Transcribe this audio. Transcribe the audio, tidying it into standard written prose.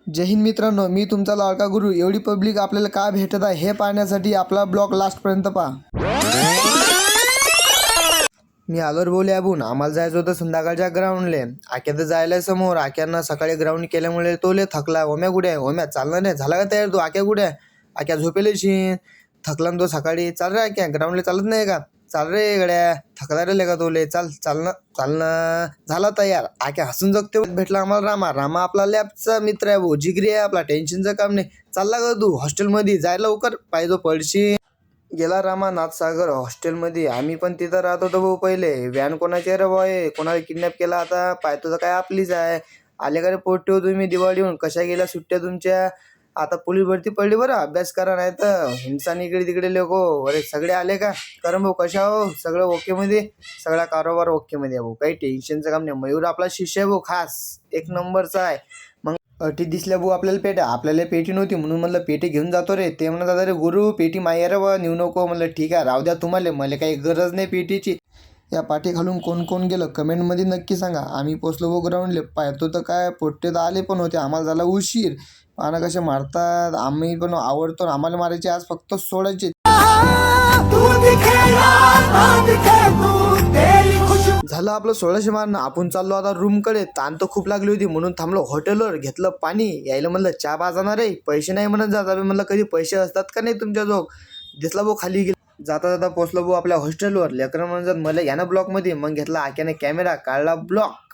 जय हिंद मित्रांनो, मी तुमचा लाडका गुरु. एवढी पब्लिक आपल्याला का भेटत आहे हे पाहण्यासाठी आपला ब्लॉग लास्टपर्यंत पहा. मी आलोर बोले आबून. आम्हाला जायचं होतं संध्याकाळच्या ग्राउंडले. आक्या तर जायला समोर. आक्यानं सकाळी ग्राउंड केल्यामुळे तो लय थकला. ओम्या कुठे आहे? ओम्या चालला नाही झाला का तयार तू? आक्या कुठे आहे? आक्या झोपेलेशी. थकला ना तो सकाळी. चाल रे आक्या, ग्राउंडला चालत नाही का? चाल रे गड्या, थकला रे का तोले? चाल चालणं चालणं. झाला तयार. आक्या हसून जगते. भेटला आम्हाला रामा आपला लॅबचा मित्र आहे भाऊ, जिगरी आहे आपला, टेन्शनचं काम नाही. चालला का तू हॉस्टेलमध्ये? जायला लवकर पाहिजे पडशी. गेला रामा नाथसागर हॉस्टेलमध्ये. आम्ही पण तिथं राहत होतो भाऊ पहिले. व्हॅन कोणाची रे बॉय? कोणाला किडनॅप केला आता? पाहतो तर काय आपलीच आहे. आले का रे पोट्टे हो तुम्ही दिवाळीहून? कशा गेल्या सुट्ट्या तुमच्या? आता पोलीस भरती पडली बरं, अभ्यास करा नाही तर हिंसाने इकडे तिकडे लोको. अरे सगळे आले का? करम भाऊ कशा हो? सगळं ओके मध्ये? सगळा कारोबार ओके मध्ये भाऊ, काही टेन्शनचं काम नाही. मयूर आपला शिष्य आहे भाऊ, खास एक नंबरचा आहे. मग अटी दिसल्या भाऊ आपल्याला पेट्या. आपल्याला पेटी नव्हती म्हणून म्हणलं पेटी घेऊन जातो रे. ते म्हणत आता रे गुरु पेटी माया रे बा, नेऊ नको. म्हणलं ठीक आहे राहू द्या तुम्हाला, मला काही गरज नाही पेटीची. या पाठी खालून कोण कोण गेलं कमेंटमध्ये नक्की सांगा. आम्ही पोचलो भाऊ ग्राउंडले. पाहतो तर काय पोट्टे तर आले पण होते. आम्हाला झाला उशीर. पाना कसे मारतात. आम्ही पण आवडतो, आम्हाला मारायचे आज फक्त सोडायचे. झालं आपलं 1600 मारणं. आपण चाललो आता रूमकडे. ताण तर खूप लागली होती म्हणून थांबलो हॉटेलवर. घेतलं पाणी. यायला म्हणलं चहा बाजाणार रे. पैसे नाही म्हणत जाता. म्हणलं कधी पैसे असतात का नाही तुमच्याजवळ? दिसला भाऊ खाली गेला. जाता जाता पोचलो भाऊ आपल्या हॉस्टेलवर. लेकरं म्हणतात मला या ना ब्लॉकमध्ये. मग घेतला आक्याने कॅमेरा, काढला ब्लॉक.